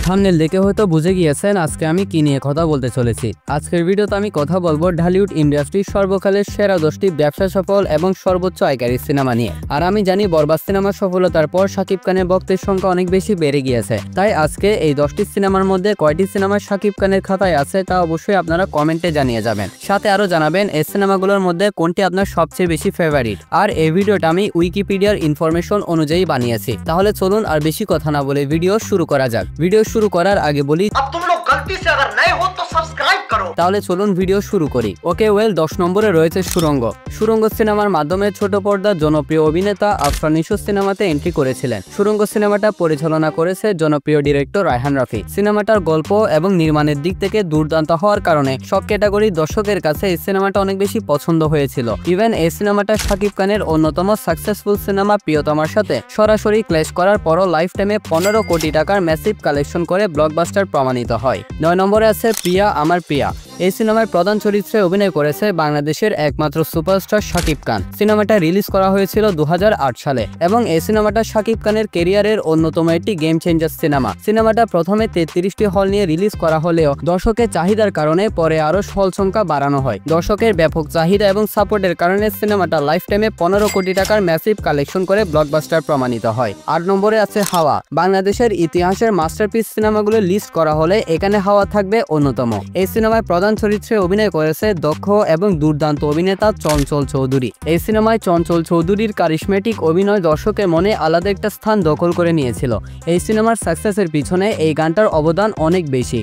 Thumbnail দেখে হয়তো বুঝে গিয়েছেন আজকে আমি কি নিয়ে কথা বলতে চলেছি। আজকের ভিডিওতে আমি কথা বলবো ঢালিউড ইন্ডাস্ট্রির সর্বকালের সেরা 10টি ব্যবসা সফল এবং সর্বোচ্চ আয়কারী সিনেমা নিয়ে। আর আমি জানি বরবাদ সিনেমার সফলতার পর শাকিব খানের ভক্তের সংখ্যা অনেক বেশি বেড়ে গিয়েছে, তাই আজকে এই 10টি সিনেমার মধ্যে কয়টি সিনেমা শাকিব খানের খাতায় আছে তা অবশ্যই আপনারা কমেন্টে জানিয়ে যাবেন। সাথে আরো জানাবেন এই সিনেমাগুলোর মধ্যে কোনটি আপনার সবচেয়ে বেশি ফেভারিট। আর এই ভিডিওটা আমি উইকিপিডিয়ার ইনফরমেশন অনুযায়ী বানিয়েছি। তাহলে চলুন আর বেশি কথা না বলে ভিডিও শুরু করা যাক। ভিডিও শুরু করার আগে বলি, তাহলে চলুন ভিডিও শুরু করি। ওকে ওয়েল, 10 নম্বরে রয়েছে সুরঙ্গ। সুরঙ্গ সিনেমার মাধ্যমে ছোট পর্দার জনপ্রিয় অভিনেতা আফরান নিশো সিনেমাতে এন্ট্রি করেছিলেন। সুরঙ্গ সিনেমাটা পরিচালনা করেছে জনপ্রিয় ডিরেক্টর রায়হান রাফি। সিনেমাটার গল্প এবং নির্মাণের দিক থেকে দুর্দান্ত হওয়ার কারণে সব ক্যাটাগরির দর্শকের কাছে এই সিনেমাটা অনেক বেশি পছন্দ হয়েছিল। ইভেন এই সিনেমাটা শাকিব খানের অন্যতম সাকসেসফুল সিনেমা প্রিয়তমার সাথে সরাসরি ক্ল্যাশ করার পরও লাইফ টাইমে 15 কোটি টাকার ম্যাসিভ কালেকশন করে ব্লকবাস্টার প্রমাণিত হয়। 9 নম্বরে আছে প্রিয়া আমার প্রিয়া। এই সিনেমার প্রধান চরিত্রে অভিনয় করেছে বাংলাদেশের একমাত্র সুপারস্টার শাকিব খান। সিনেমাটা রিলিজ করা হয়েছিল 2008 সালে এবং এই সিনেমাটা শাকিব খানের ক্যারিয়ারের অন্যতম একটি গেম চেঞ্জার সিনেমা। সিনেমাটা প্রথমে 33টি হল নিয়ে রিলিজ করা হলেও দর্শকের চাহিদার কারণে পরে আরো হল সংখ্যা বাড়ানো হয়। দর্শকের ব্যাপক চাহিদা এবং সাপোর্টের কারণে সিনেমাটা লাইফ টাইমে 15 কোটি টাকার ম্যাসিভ কালেকশন করে ব্লকবাস্টার প্রমাণিত হয়। 8 নম্বরে আছে হাওয়া। বাংলাদেশের ইতিহাসের মাস্টারপিস সিনেমাগুলো লিস্ট করা হলে এখানে হাওয়া থাকবে অন্যতম। এই সিনেমায় প্রধান চরিত্রে অভিনয় করেছে দক্ষ এবং দুর্দান্ত অভিনেতা চঞ্চল চৌধুরী। এই সিনেমায় চঞ্চল চৌধুরীর কারিশমেটিক অভিনয় দর্শকের মনে আলাদা একটা স্থান দখল করে নিয়েছিল। এই সিনেমার সাকসেসের পিছনে এই গানটার অবদান অনেক বেশি।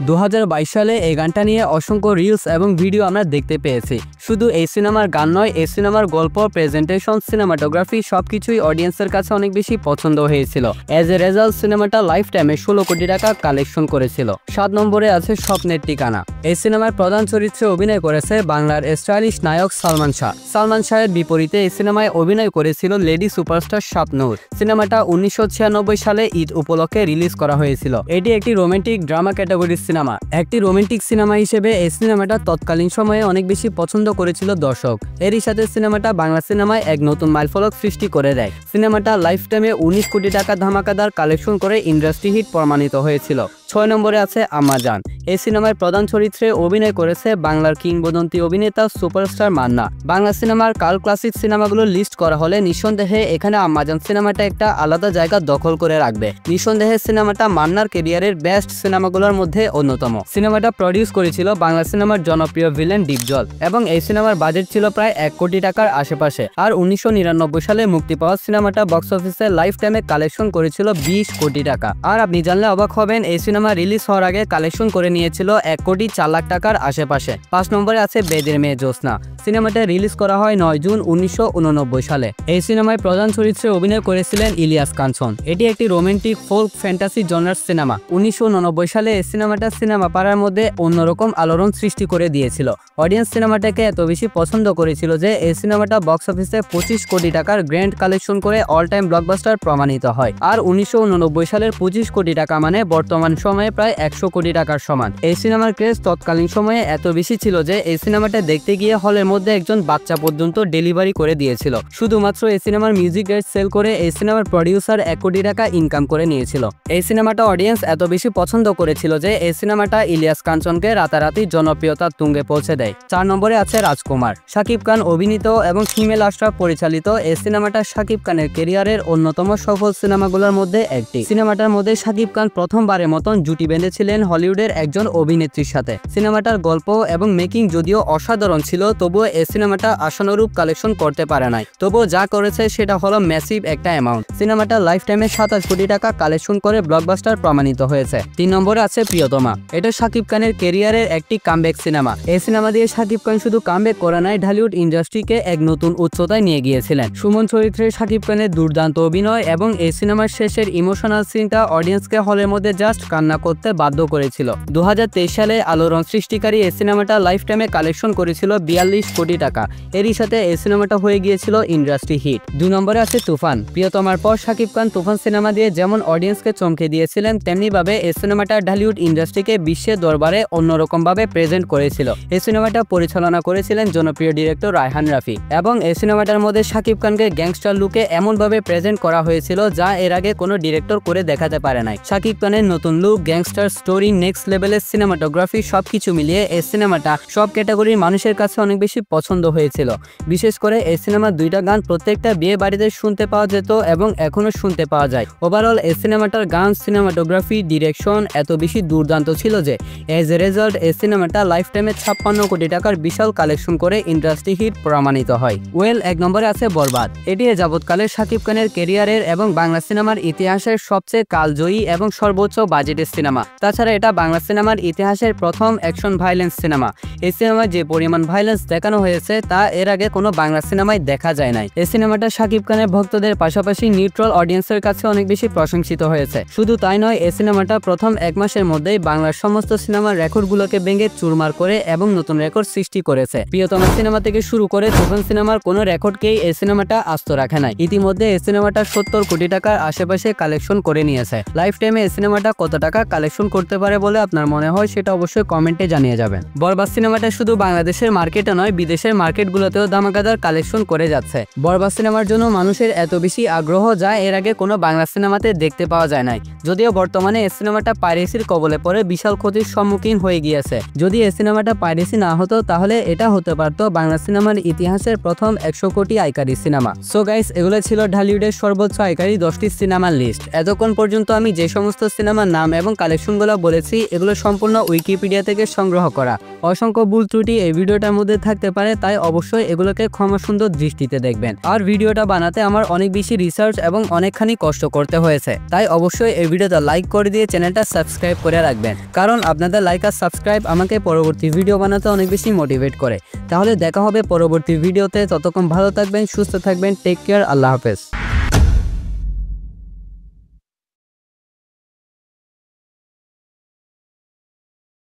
2022 সালে এই গানটা নিয়ে অসংখ্য রিলস এবং ভিডিও আমরা দেখতে পেয়েছি। শুধু এই সিনেমার গান নয়, এই সিনেমার গল্প, প্রেজেন্টেশন, সিনেমাটোগ্রাফি সবকিছুই অডিয়েন্সের কাছে অনেক বেশি পছন্দ হয়েছিল। এজ এ রেজাল্ট সিনেমাটা লাইফ টাইমে 16 কোটি টাকা কালেকশন করেছিল। 7 নম্বরে আছে স্বপ্নের ঠিকানা। এই সিনেমার প্রধান চরিত্রে অভিনয় করেছে বাংলার স্টাইলিশ নায়ক সালমান শাহ। সালমান শাহের বিপরীতে এই সিনেমায় অভিনয় করেছিল লেডি সুপারস্টার শাবনূর। সিনেমাটা 1996 সালে ঈদ উপলক্ষে রিলিজ করা হয়েছিল। এটি একটি রোমান্টিক ড্রামা ক্যাটাগরির সিনেমা। একটি রোমান্টিক সিনেমা হিসেবে এই সিনেমাটা তৎকালীন সময়ে অনেক বেশি পছন্দ করেছিল দর্শক। এরই সাথে সিনেমাটা বাংলা সিনেমায় এক নতুন মাইলফলক সৃষ্টি করে দেয়। সিনেমাটা লাইফ টাইমে 19 কোটি টাকা ধামাকাদার কালেকশন করে ইন্ডাস্ট্রি হিট প্রমাণিত হয়েছিল। 6 নম্বরে আছে আম্মাজান। এই সিনেমার প্রধান চরিত্রে অভিনয় করেছে বাংলার কিংবদন্তি অভিনেতা সুপারস্টার মান্না। বাংলা সিনেমার কাল ক্লাসিক সিনেমাগুলো লিস্ট করা হলে নিঃসন্দেহে এখানে আম্মাজান সিনেমাটা একটা আলাদা জায়গা দখল করে রাখবে। নিঃসন্দেহে সিনেমাটা মান্নার ক্যারিয়ারের বেস্ট সিনেমাগুলোর মধ্যে অন্যতম। সিনেমাটা প্রডিউস করেছিল বাংলা সিনেমার জনপ্রিয় ভিলেন ডিপজল এবং এই সিনেমার বাজেট ছিল প্রায় 1 কোটি টাকার আশেপাশে। আর 1999 সালে মুক্তি পাওয়া সিনেমাটা বক্স অফিসে লাইফ টাইমে কালেকশন করেছিল 20 কোটি টাকা। আর আপনি জানলে অবাক হবেন, এই সিনেমা রিলিজ হওয়ার আগে কালেকশন করে নিয়েছিল 1 কোটি 4 লাখ টাকার আশেপাশে। 5 নম্বরে আছে বেদের মেয়ে জ্যোৎস্না। সিনেমাটা রিলিজ করা হয় 9 জুন 1989 সালে। এই সিনেমায় প্রধান চরিত্রে অভিনয় করেছিলেন ইলিয়াস কাঞ্চন। এটি একটি রোমান্টিক ফোক ফ্যান্টাসি জনার সিনেমা। 1989 সালে এই সিনেমাটা সিনেমা পাড়ার মধ্যে অন্যরকম আলোড়ন সৃষ্টি করে দিয়েছিল। অডিয়েন্স সিনেমাটাকে এত বেশি পছন্দ করেছিল যে এই সিনেমাটা বক্স অফিসে 25 কোটি টাকার গ্র্যান্ড কালেকশন করে অল টাইম ব্লকবাস্টার প্রমাণিত হয়। আর 1989 সালের 25 কোটি টাকা মানে বর্তমান সময়ে প্রায় 100 কোটি টাকার সমান। এই সিনেমার ক্রেজ তৎকালীন সময়ে এত বেশি ছিল যে এই সিনেমাটা দেখতে গিয়ে হলের মধ্যে একজন বাচ্চা পর্যন্ত ডেলিভারি করে দিয়েছিল। শুধুমাত্র এই সিনেমার মিউজিক রাইটস সেল করে এই সিনেমার প্রডিউসার 1 কোটি টাকা ইনকাম করে নিয়েছিল। এই সিনেমাটা অডিয়েন্স এত বেশি পছন্দ করেছিল যে এই সিনেমাটা ইলিয়াস কাঞ্চনকে রাতারাতি জনপ্রিয়তার তুঙ্গে পৌঁছে দেয়। 4 নম্বরে আছে রাজকুমার। শাকিব খান অভিনীত এবং হিমেল আশরাফ পরিচালিত এই সিনেমাটা শাকিব খানের ক্যারিয়ারের অন্যতম সফল সিনেমাগুলোর মধ্যে একটি। সিনেমাটার মধ্যে শাকিব খান প্রথমবারের মতন জুটি বেঁধেছিলেন হলিউডের একজন অভিনেত্রীর সাথে। সিনেমাটার গল্প এবং মেকিং যদিও অসাধারণ ছিল, তবুও এই সিনেমাটা আশানুরূপ কালেকশন করতে পারে নাই। তবুও যা করেছে সেটা হলো ম্যাসিভ একটা অ্যামাউন্ট। সিনেমাটা লাইফ টাইমে 27 কোটি টাকা কালেকশন করে ব্লকবাস্টার প্রমাণিত হয়েছে। 3 নম্বরে আছে প্রিয়তমা। এটা শাকিব খানের ক্যারিয়ারের একটি কামব্যাক সিনেমা। এই সিনেমা দিয়ে শাকিব খান শুধু কামব্যাক করা নাই, ঢালিউড ইন্ডাস্ট্রিকে এক নতুন উচ্চতায় নিয়ে গিয়েছিলেন। সুমন চরিত্রে শাকিব খানের দুর্দান্ত অভিনয় এবং এই সিনেমার শেষের ইমোশনাল সিনটা অডিয়েন্সকে হলের মধ্যে জাস্ট কান্না করতে বাধ্য করেছিল। 2023 সালে আলোড়ন সৃষ্টিকারী এই সিনেমাটা লাইফ টাইমে কালেকশন করেছিল 42 কোটি টাকা। এরই সাথে এই সিনেমাটা হয়ে গিয়েছিল ইন্ডাস্ট্রি হিট। 2 নম্বরে আছে তুফান। প্রিয়তমার পর শাকিব খান তুফান সিনেমা দিয়ে যেমন অডিয়েন্সকে চমকে দিয়েছিলেন, তেমনি ভাবে এই সিনেমাটা ঢালিউড ইন্ডাস্ট্রি ইন্ডাস্ট্রিকে বিশ্বের দরবারে অন্যরকমভাবে প্রেজেন্ট করেছিল। এই সিনেমাটা পরিচালনা করেছিলেন জনপ্রিয় ডিরেক্টর রায়হান রাফি এবং এই সিনেমাটার মধ্যে শাকিব খানকে গ্যাংস্টার লুকে এমনভাবে প্রেজেন্ট করা হয়েছিল যা এর আগে কোনো ডিরেক্টর করে দেখাতে পারে নাই। শাকিব খানের নতুন লুক, গ্যাংস্টার স্টোরি, নেক্সট লেভেলের সিনেমাটোগ্রাফি সবকিছু মিলিয়ে এই সিনেমাটা সব ক্যাটাগরির মানুষের কাছে অনেক বেশি পছন্দ হয়েছিল। বিশেষ করে এই সিনেমার 2টা গান প্রত্যেকটা বিয়ে বাড়িতে শুনতে পাওয়া যেত এবং এখনো শুনতে পাওয়া যায়। ওভারঅল এই সিনেমাটার গান, সিনেমাটোগ্রাফি, ডিরেকশন এত বেশি দুর্দান্ত ছিল যে এজ এ রেজাল্ট এই সিনেমাটা লাইফ টাইমে 56 কোটি টাকার বিশাল কালেকশন করে ইন্ডাস্ট্রি হিট প্রমাণিত হয়। ওয়েল, 1 নম্বরে আছে বরবাদ। এটি যাবৎকালে শাকিব খানের ক্যারিয়ারের এবং বাংলা সিনেমার ইতিহাসের সবচেয়ে কালজয়ী এবং সর্বোচ্চ বাজেটের সিনেমা। তাছাড়া এটা বাংলা সিনেমার ইতিহাসের প্রথম অ্যাকশন ভাইলেন্স সিনেমা। এই সিনেমায় যে পরিমাণ ভাইলেন্স দেখানো হয়েছে তা এর আগে কোনো বাংলা সিনেমায় দেখা যায় নাই। এই সিনেমাটা শাকিব খানের ভক্তদের পাশাপাশি নিউট্রাল অডিয়েন্সের কাছে অনেক বেশি প্রশংসিত হয়েছে। শুধু তাই নয়, এই সিনেমাটা প্রথম 1 মাসের মধ্যেই বাংলার সমস্ত সিনেমার রেকর্ডগুলোকে ভেঙে চুরমার করে এবং নতুন রেকর্ড সৃষ্টি করেছে। প্রিয়তমা সিনেমা থেকে শুরু করে তুফান সিনেমার কোনো রেকর্ডকেই এই সিনেমাটা আস্ত রাখে নাই। ইতিমধ্যে এই সিনেমাটা 70 কোটি টাকার আশেপাশে কালেকশন করে নিয়েছে। লাইফ টাইমে এই সিনেমাটা কত টাকা কালেকশন করতে পারে বলে আপনার মনে হয় সেটা অবশ্যই কমেন্টে জানিয়ে যাবেন। বরবাদ সিনেমাটা শুধু বাংলাদেশের মার্কেটে নয়, বিদেশের মার্কেটগুলোতেও ধামাকাদার কালেকশন করে যাচ্ছে। বরবাদ সিনেমার জন্য মানুষের এত বেশি আগ্রহ যা এর আগে কোনো বাংলা সিনেমাতে দেখতে পাওয়া যায় নাই। যদিও বর্তমানে এই সিনেমাটা পাইরেসির কবলে পড়ে বিশাল ক্ষতির সম্মুখীন হয়ে গিয়েছে। যদি এই সিনেমাটা পাইরেসি না হতো তাহলে এটা হতে পারত বাংলা সিনেমার ইতিহাসের প্রথম 100 কোটি আয়কারী সিনেমা। সো গাইস, এগুলো ছিল ঢালিউডের সর্বোচ্চ আয়কারী 10টি সিনেমার লিস্ট। এতক্ষণ পর্যন্ত আমি যে সমস্ত সিনেমার নাম এবং কালেকশনগুলো বলেছি এগুলো সম্পূর্ণ উইকিপিডিয়া থেকে সংগ্রহ করা। অসংখ্য ভুল ত্রুটি এই ভিডিওটার মধ্যে থাকতে পারে, তাই অবশ্যই এগুলোকে ক্ষমাসুন্দর দৃষ্টিতে দেখবেন। আর ভিডিওটা বানাতে আমার অনেক বেশি রিসার্চ এবং অনেকখানি কষ্ট করতে হয়েছে, তাই অবশ্যই এই ভিডিওটা লাইক করে দিয়ে চ্যানেলটা সাবস্ক্রাইব করে রাখবেন, কারণ আপনাদের লাইক আর সাবস্ক্রাইব আমাকে পরবর্তী ভিডিও বানাতে অনেক বেশি মোটিভেট করে। তাহলে দেখা হবে পরবর্তী ভিডিওতে। ততক্ষণ ভালো থাকবেন, সুস্থ থাকবেন, টেক কেয়ার, আল্লাহ হাফেজ।